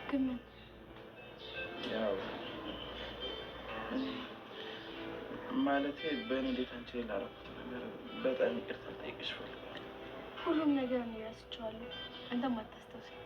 ግን ያው ማለቴ በእንዴት አንቺ ላደረኩት ነገር በጣም ይቅርታ ልጠይቅሽ እፈልጋለሁ። ሁሉም ነገር እኔ እረስቸዋለሁ፣ አንተም አታስታውሰኝ።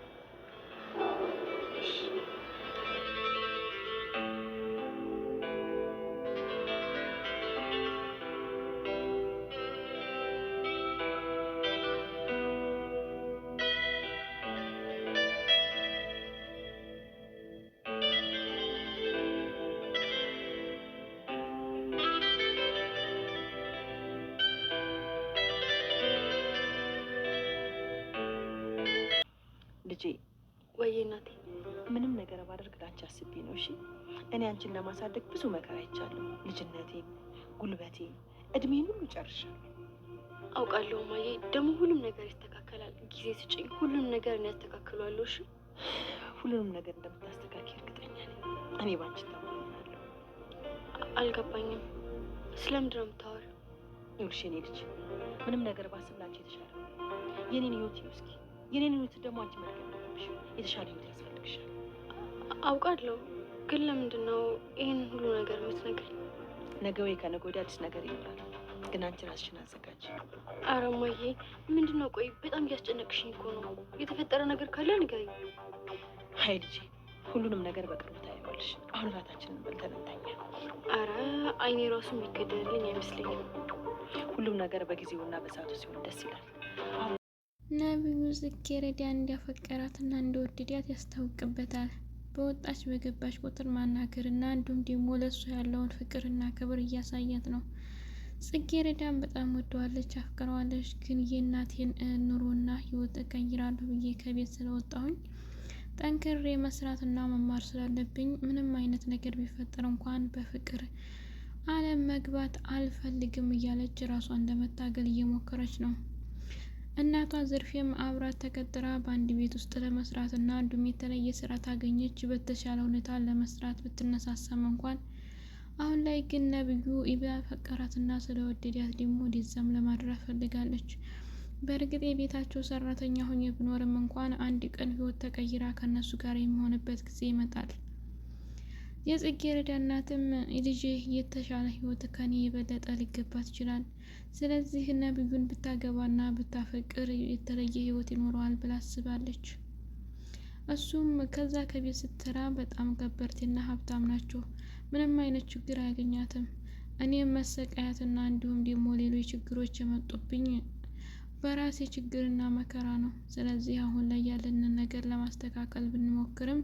ልጄ ወይ እናቴ፣ ምንም ነገር ባደርግ ላንቺ አስቤ ነው። እሺ እኔ አንቺን ለማሳደግ ብዙ መከራ አይቻለሁ። ልጅነቴን፣ ጉልበቴን፣ እድሜን ሁሉ ጨርሻለሁ። አውቃለሁ ማዬ። ደግሞ ሁሉም ነገር ይስተካከላል። ጊዜ ስጭኝ፣ ሁሉም ነገር እኔ ያስተካክሏለሁ። እሺ ሁሉንም ነገር እንደምታስተካክል እርግጠኛ ነኝ። እኔ ባንቺ ተማምናለሁ። አልገባኝም። ስለምንድን ነው የምታወሪው? ይኸውልሽ የኔ ልጅ፣ ምንም ነገር ባስብ ላንቺ የተሻለ የኔን ህይወት እስኪ የኔን ህይወት ደግሞ አንቺ መድገም አለብሽ። የተሻለ ህይወት ያስፈልግሻል። አውቃለሁ፣ ግን ለምንድን ነው ይህን ሁሉ ነገር የምትነግሪኝ? ነገ ወይ ከነገ ወዲያ አዲስ ነገር ይኖራል፣ ግን አንቺ ራስሽን አዘጋጅ። ኧረ እማዬ፣ ምንድን ነው? ቆይ በጣም እያስጨነቅሽኝ እኮ ነው። የተፈጠረ ነገር ካለ ንገሪኝ። ሀይ ልጄ፣ ሁሉንም ነገር በቅርቡ ታይዋለሽ። አሁን እራታችንን በልተን እንተኛ። ኧረ አይኔ ራሱ የሚገደልልኝ አይመስለኝም። ሁሉም ነገር በጊዜውና በሰዓቱ ሲሆን ደስ ይላል። ነብዩ ጽጌረዳን እንዲያፈቀራትና እንደወደዳት ያስታውቅበታል። በወጣች በገባች ቁጥር ማናገርና እንዲሁም ደግሞ ለእሷ ያለውን ፍቅርና ክብር እያሳያት ነው። ጽጌረዳን በጣም ወደዋለች፣ አፍቅረዋለች። ግን የእናቴን ኑሮና ህይወት እቀይራለሁ ብዬ ከቤት ስለወጣሁኝ ጠንክሬ መስራትና መማር ስላለብኝ ምንም አይነት ነገር ቢፈጠር እንኳን በፍቅር ዓለም መግባት አልፈልግም እያለች ራሷን ለመታገል እየሞከረች ነው። እናቷ ዝርፌም አብራት ተቀጥራ በአንድ ቤት ውስጥ ለመስራት እና እንዲሁም የተለየ ስራ ታገኘች በተሻለ ሁኔታ ለመስራት ብትነሳሳም እንኳን አሁን ላይ ግን ነብዩ ፈቀራትና ስለወደዳት ደግሞ ወደዛም ለማድረግ ፈልጋለች። በእርግጥ የቤታቸው ሰራተኛ ሆኜ ብኖርም እንኳን አንድ ቀን ህይወት ተቀይራ ከነሱ ጋር የሚሆንበት ጊዜ ይመጣል። የጽጌረዳ እናትም ልጄ የተሻለ ህይወት ከኔ የበለጠ ሊገባት ይችላል፣ ስለዚህ ነብዩን ብታገባና ብታፈቅር የተለየ ህይወት ይኖረዋል ብላ አስባለች። እሱም ከዛ ከቤት ስትሰራ በጣም ከበርቴና ሀብታም ናቸው። ምንም አይነት ችግር አያገኛትም። እኔም መሰቃያትና እንዲሁም ደግሞ ሌሎች ችግሮች የመጡብኝ በራሴ ችግርና መከራ ነው። ስለዚህ አሁን ላይ ያለንን ነገር ለማስተካከል ብንሞክርም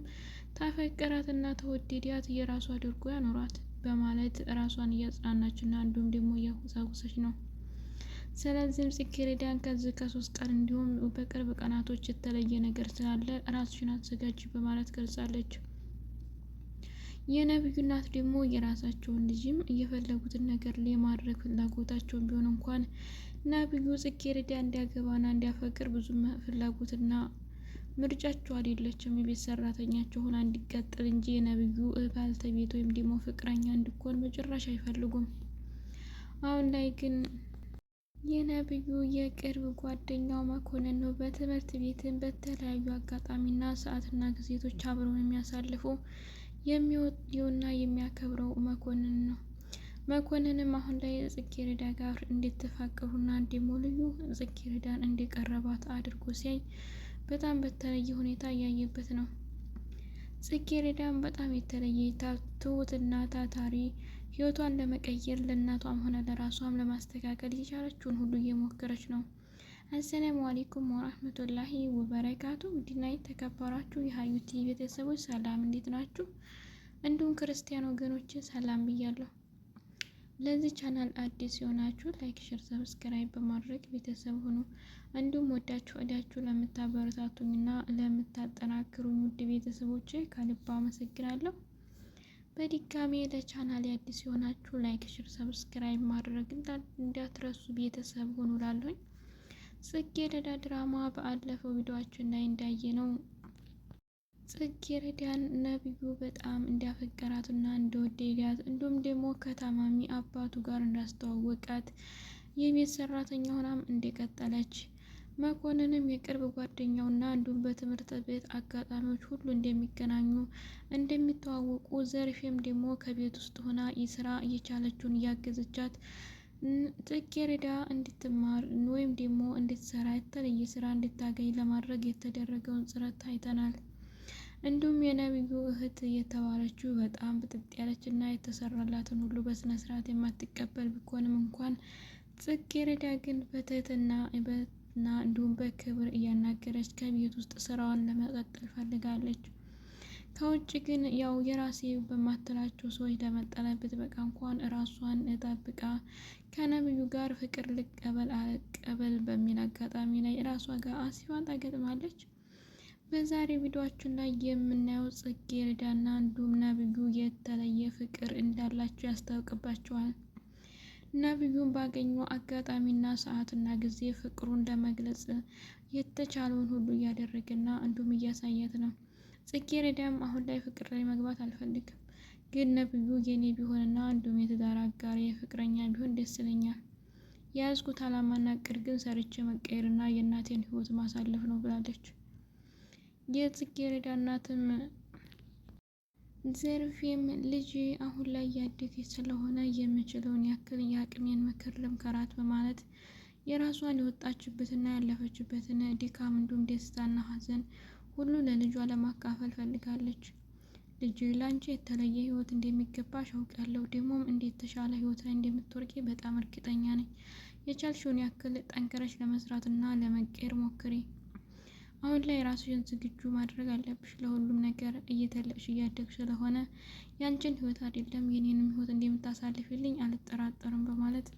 ታፈቀራትና ተወደዳት የራሷ አድርጎ ያኖሯት በማለት ራሷን እያጽናናችና እንዲሁም ደግሞ እያጉሳጉሰች ነው። ስለዚህም ጽጌረዳን ከዚህ ከ3 ቀን እንዲሁም በቅርብ ቀናቶች የተለየ ነገር ስላለ ራስሽን አዘጋጅ በማለት ገልጻለች። የነብዩ እናት ደግሞ የራሳቸውን ልጅም እየፈለጉትን ነገር ለማድረግ ፍላጎታቸውን ቢሆን እንኳን ነብዩ ጽጌረዳ እንዲያገባና እንዲያፈቅር ብዙም ፍላጎትና ምርጫቸው አይደለችም። የቤት ሰራተኛቸው ሆና እንዲቀጥል እንጂ የነብዩ ባልተቤት ወይም ደግሞ ፍቅረኛ እንዲኮን በጭራሽ አይፈልጉም። አሁን ላይ ግን የነብዩ የቅርብ ጓደኛው መኮንን ነው። በትምህርት ቤትን በተለያዩ አጋጣሚና ሰዓትና ጊዜቶች አብረው የሚያሳልፉ የሚወደውና የሚያከብረው መኮንን ነው። መኮንንም አሁን ላይ ጽጌረዳ ጋር እንድትፋቀሩና ደግሞ ልዩ ጽጌረዳን እንዲቀረባት አድርጎ ሲያይ በጣም በተለየ ሁኔታ እያየበት ነው። ጽጌረዳን በጣም የተለየ ትሁትና ታታሪ ህይወቷን ለመቀየር ለእናቷም ሆነ ለራሷም ለማስተካከል የቻለችውን ሁሉ እየሞከረች ነው። አሰላሙ አለይኩም ወራህመቱላሂ ወበረካቱ። ውድና የተከበራችሁ የሀዩቲ ቤተሰቦች ሰላም፣ እንዴት ናችሁ? እንዲሁም ክርስቲያን ወገኖች ሰላም ብያለሁ። ለዚህ ቻናል አዲስ የሆናችሁ ላይክ፣ ሼር፣ ሰብስክራይብ በማድረግ ቤተሰብ ሁኑ። እንዲሁም ወዳችሁ ለምታበረታቱኝና ለምታጠናክሩኝ ውድ ቤተሰቦች ከልብ አመሰግናለሁ። በድጋሜ ለቻናል አዲስ የሆናችሁ ላይክ፣ ሼር፣ ሰብስክራይብ ማድረግ እንዳትረሱ ቤተሰብ ሁኑ ላለሁኝ። ጽጌረዳ ድራማ በአለፈው ቪዲዮአችን ላይ እንዳየነው ጽጌረዳን ነብዩ በጣም እንዲያፈቀራትና እንደወደዳት እንዲሁም ደግሞ ከታማሚ አባቱ ጋር እንዳስተዋወቃት የቤት ሰራተኛ ሆናም እንደቀጠለች መኮንንም የቅርብ ጓደኛውና እንዲሁም በትምህርት ቤት አጋጣሚዎች ሁሉ እንደሚገናኙ እንደሚተዋወቁ፣ ዘርፌም ደግሞ ከቤት ውስጥ ሆና ስራ እየቻለችውን እያገዘቻት ጽጌረዳ እንድትማር ወይም ደግሞ እንድትሰራ የተለየ ስራ እንድታገኝ ለማድረግ የተደረገውን ጥረት አይተናል። እንዲሁም የነቢዩ እህት የተባለችው በጣም ብጥጥ ያለች እና የተሰራላትን ሁሉ በስነ ስርዓት የማትቀበል ቢሆንም እንኳን ጽጌረዳ ግን በትህትና እና እንዲሁም በክብር እያናገረች ከቤት ውስጥ ስራዋን ለመቀጠል ፈልጋለች። ከውጭ ግን ያው የራሴ በማትላቸው ሰዎች ለመጠለብ ብትበቃ እንኳን ራሷን ጠብቃ ከነቢዩ ጋር ፍቅር ልቀበል አልቀበል በሚል አጋጣሚ ላይ ራሷ ጋር አሲፋን ታገጥማለች። በዛሬ ቪዲዮአችን ላይ የምናየው ጽጌረዳና እንዲሁም ነቢዩ የተለየ ፍቅር እንዳላቸው ያስታውቅባቸዋል። ነቢዩን ባገኘው አጋጣሚና ሰዓትና ጊዜ ፍቅሩን ለመግለጽ የተቻለውን ሁሉ እያደረገና እንዲሁም እያሳያት ነው። ጽጌረዳም አሁን ላይ ፍቅር ላይ መግባት አልፈልግም፣ ግን ነቢዩ የኔ ቢሆንና እንዲሁም የትዳር አጋሪ የፍቅረኛ ቢሆን ደስ ይለኛል። የያዝኩት አላማና እቅድ ግን ሰርቼ መቀየርና የእናቴን ህይወት ማሳለፍ ነው ብላለች። የጽጌረዳ እናትም ዘርፌም ልጅ አሁን ላይ ያደገች ስለሆነ የምችለውን ያክል የአቅሜን ምክር ልምከራት በማለት የራሷን የወጣችበትና ያለፈችበትን ድካም እንዲሁም ደስታና ሐዘን ሁሉ ለልጇ ለማካፈል ፈልጋለች። ልጅ ላንቺ የተለየ ህይወት እንደሚገባሽ አውቃለሁ፣ ደግሞም እንዴት ተሻለ ህይወት ላይ እንደምትወርቂ በጣም እርግጠኛ ነኝ። የቻልሽውን ያክል ጠንክረሽ ለመስራትና ለመቀየር ሞክሪ። አሁን ላይ ራስሽን ዝግጁ ማድረግ አለብሽ። ለሁሉም ነገር እየተለቅሽ እያደግሽ ስለሆነ ያንቺን ህይወት አይደለም የኔንም ህይወት እንደምታሳልፊልኝ አልጠራጠርም በማለት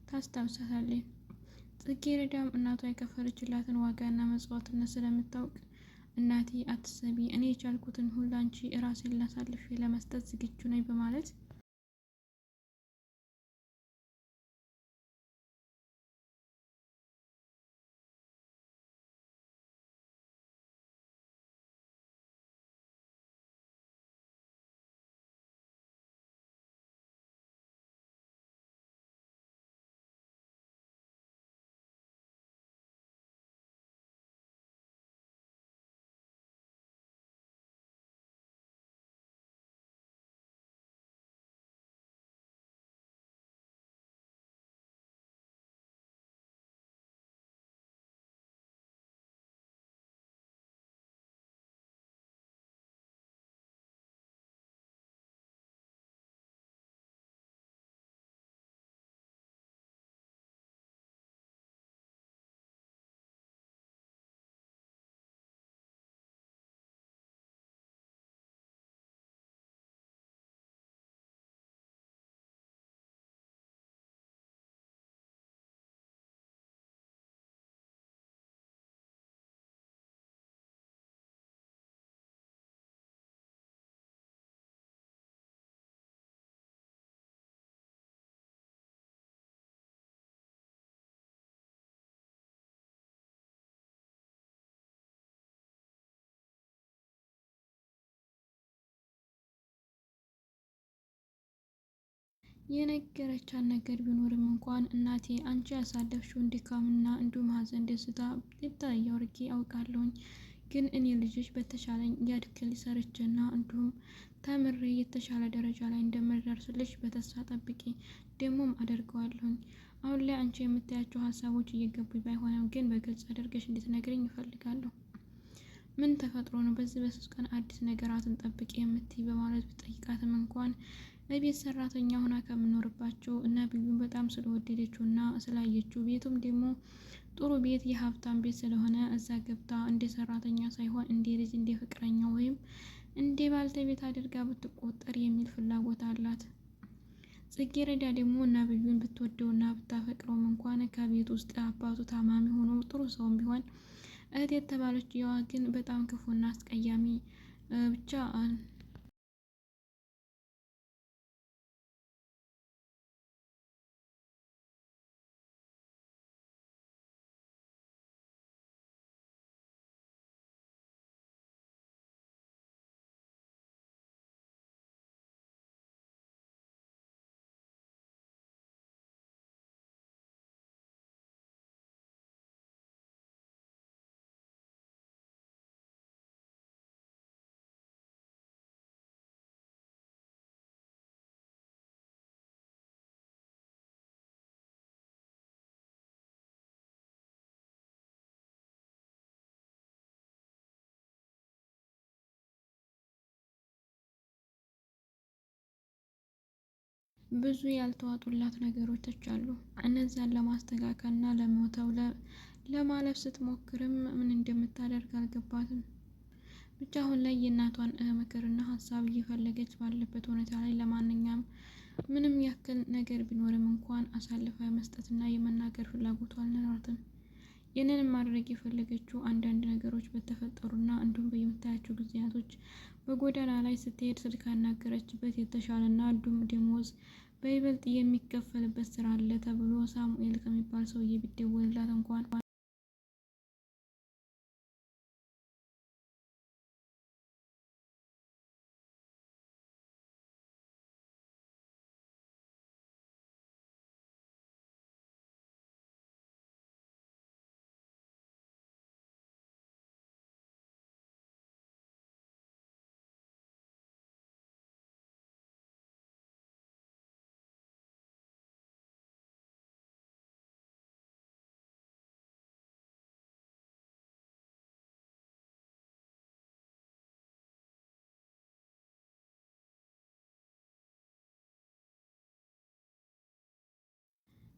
ታስታውሳታለች። ጽጌረዳም እናቷ የከፈለችላትን ዋጋና መስዋዕትነት ስለምታውቅ እናቴ አትሰቢ፣ እኔ የቻልኩትን ሁሉ አንቺ ራሴን ላሳልፌ ለመስጠት ዝግጁ ነኝ በማለት የነገረቻት ነገር ቢኖርም እንኳን እናቴ አንቺ ያሳለፍሽውን ድካምና እንዲሁም ሐዘን ደስታ የተለየ አድርጌ አውቃለሁኝ፣ ግን እኔ ልጆች በተሻለኝ ያድክል ሰርቼና እንዲሁም ተምሬ የተሻለ ደረጃ ላይ እንደምደርስልሽ በተስፋ ጠብቂ፣ ደግሞም አደርገዋለሁኝ። አሁን ላይ አንቺ የምታያቸው ሀሳቦች እየገቡኝ ባይሆንም ግን በግልጽ አድርገሽ እንድትነግረኝ እፈልጋለሁ። ምን ተፈጥሮ ነው በዚህ በሶስት ቀን አዲስ ነገራትን ጠብቂ የምትይ በማለት ብጠይቃትም እንኳን በቤት ሰራተኛ ሆና ከምኖርባቸው ነቢዩን በጣም ስለወደደችው እና ስላየችው ቤቱም ደግሞ ጥሩ ቤት የሀብታም ቤት ስለሆነ እዛ ገብታ እንደ ሰራተኛ ሳይሆን እንደ ልጅ እንደ ፍቅረኛ ወይም እንደ ባልተቤት አድርጋ ብትቆጠር የሚል ፍላጎት አላት። ጽጌረዳ ደግሞ ነቢዩን ብትወደውና ብታፈቅረውም እንኳን ከቤት ውስጥ አባቱ ታማሚ ሆኖ ጥሩ ሰውም ቢሆን እህት የተባለች የዋ ግን በጣም ክፉና አስቀያሚ ብቻ ብዙ ያልተዋጡላት ነገሮች አሉ። እነዚያን ለማስተካከልና ለመተው ለማለፍ ስትሞክርም ምን እንደምታደርግ አልገባትም። ብቻ አሁን ላይ የእናቷን ምክርና ሀሳብ እየፈለገች ባለበት ሁኔታ ላይ ለማንኛውም ምንም ያክል ነገር ቢኖርም እንኳን አሳልፋ መስጠትና የመናገር ፍላጎቱ አልነበራትም። ይህንንም ማድረግ የፈለገችው አንዳንድ ነገሮች በተፈጠሩና እንዲሁም በየምታያቸው ጊዜያቶች በጎዳና ላይ ስትሄድ ስልክ ያናገረችበት የተሻለና እንዲሁም ደሞዝ በይበልጥ የሚከፈልበት ስራ አለ ተብሎ ሳሙኤል ከሚባል ሰውዬ ቢደወልላት እንኳን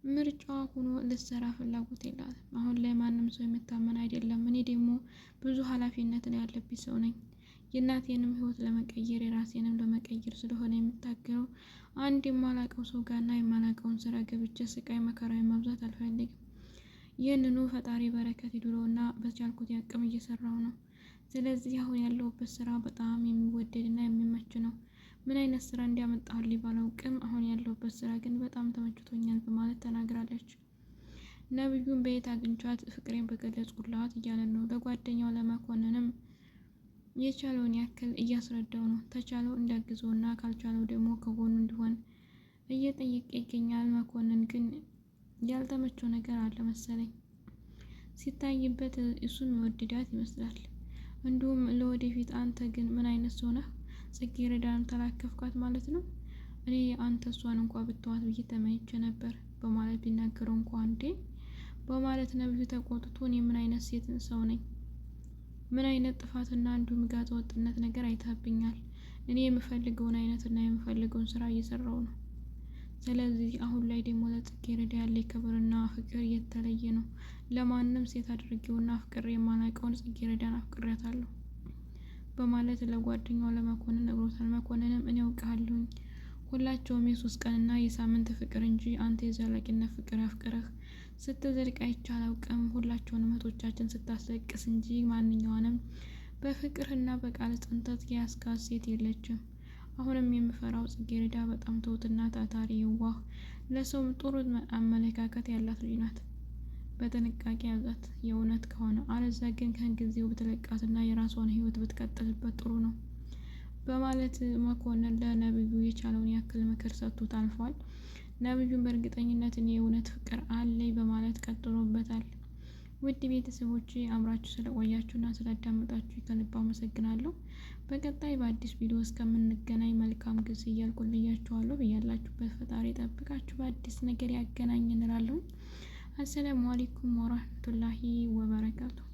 ምርጫዋ ሆኖ ልትሰራ ፍላጎት የላትም። አሁን ላይ ማንም ሰው የምታመን አይደለም። እኔ ደግሞ ብዙ ኃላፊነት ነው ያለብኝ ሰው ነኝ። የእናቴንም ህይወት ለመቀየር የራሴንም ለመቀየር ስለሆነ የምታገለው አንድ የማላቀው ሰው ጋርና የማላቀውን ስራ ገብቼ ስቃይ መከራዊ ማብዛት አልፈልግም። ይህንኑ ፈጣሪ በረከት ይድሮና በቻልኩት ያቅም እየሰራው ነው። ስለዚህ አሁን ያለሁበት ስራ በጣም የሚወደድና የሚመች ነው። ምን አይነት ስራ እንዲያመጣልኝ ባላውቅም አሁን ያለሁበት ስራ ግን በጣም ተመችቶኛል በማለት ተናግራለች። ነብዩን በየት አግኝቻት ፍቅሬን በገለጽኩላት እያለ ነው። ለጓደኛው ለመኮንንም የቻለውን ያክል እያስረዳው ነው። ተቻለው እንዲያግዘውና ካልቻለው ደግሞ ከጎኑ እንዲሆን እየጠየቀ ይገኛል። መኮንን ግን ያልተመቸው ነገር አለ መሰለኝ። ሲታይበት እሱም የወደዳት ይመስላል። እንዲሁም ለወደፊት አንተ ግን ምን አይነት ሰው ነህ? ጽጌረዳን ተላከፍካት ማለት ነው? እኔ አንተ እሷን እንኳ ብትዋት ብዬ ተመኝቼ ነበር በማለት ቢናገረው እንኳ እንዴ በማለት ነብዩ ተቆጥቶ እኔ ምን አይነት ሴት ሰው ነኝ? ምን አይነት ጥፋትና እንዲሁም ጋጠ ወጥነት ነገር አይታብኛል። እኔ የምፈልገውን አይነትና የምፈልገውን ስራ እየሰራው ነው። ስለዚህ አሁን ላይ ደግሞ ለጽጌረዳ ያለ ክብርና ፍቅር የተለየ ነው። ለማንም ሴት አድርጌውና ፍቅር የማላውቀውን ጽጌረዳን አፍቅሬያታለሁ በማለት ለጓደኛው ለመኮንን ነግሮታል። መኮንንም እኔ አውቃለሁኝ ሁላቸውም የ3 ቀንና የሳምንት ፍቅር እንጂ አንተ የዘላቂነት ፍቅር ያፍቅረህ ስትዘልቅ አይቼ አላውቅም። ሁላቸውንም እህቶቻችን ስታስለቅስ እንጂ ማንኛውንም በፍቅርና በቃል ጸንተት የያዝካት ሴት የለችም። አሁንም የምፈራው ጽጌረዳ በጣም ትሁትና ታታሪ የዋህ ለሰውም ጥሩ አመለካከት ያላት ልጅ ናት። በጥንቃቄ ያዛት የእውነት ከሆነ አለዛ ግን ከጊዜው ብትለቃትና የራሷን ህይወት ብትቀጥልበት ጥሩ ነው በማለት መኮንን ለነብዩ የቻለውን ያክል ምክር ሰጥቶት አልፏል። ነብዩን በእርግጠኝነት እኔ የእውነት ፍቅር አለኝ በማለት ቀጥሎበታል። ውድ ቤተሰቦቼ አብራችሁ ስለቆያችሁና ስላዳመጣችሁ ከልብ አመሰግናለሁ። በቀጣይ በአዲስ ቪዲዮ እስከምንገናኝ መልካም ጊዜ እያልኩላችኋለሁ። በያላችሁበት ፈጣሪ ጠብቃችሁ በአዲስ ነገር ያገናኝ እንላለሁ። አሰላሙ አለይኩም ወራህመቱላሂ ወበረካቱ።